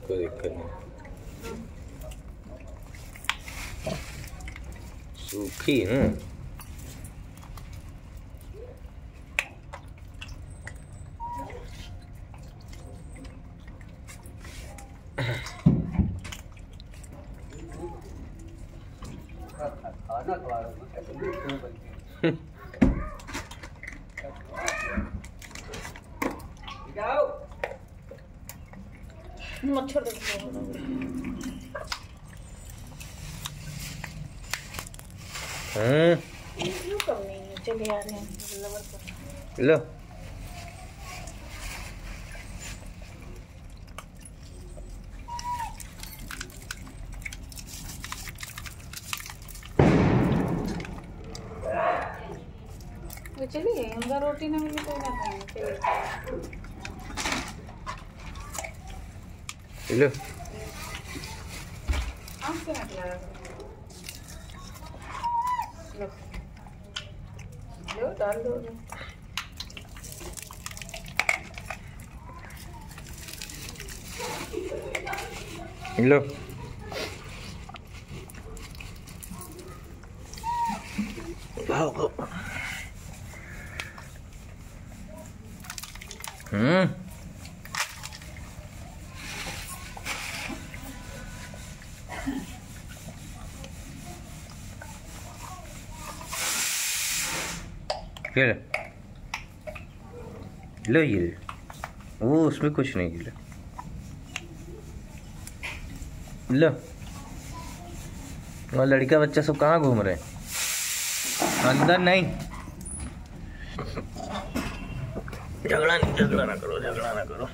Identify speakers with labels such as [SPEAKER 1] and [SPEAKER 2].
[SPEAKER 1] कोई दिक्कत नहीं। सूखी है।
[SPEAKER 2] मच्छर चले आ रहे हैं।
[SPEAKER 1] लो
[SPEAKER 2] तो चलिए, हमरा रोटी ना मिली तो ना खाएंगे।
[SPEAKER 1] लो
[SPEAKER 2] आम से ना खिलाया लो, लो डाल दो।
[SPEAKER 1] लो ये लो ये वो उसमें कुछ नहीं। लो लो और लड़का बच्चा सब कहाँ घूम रहे हैं? अंदर नहीं। झगड़ा ना करो, झगड़ा ना करो।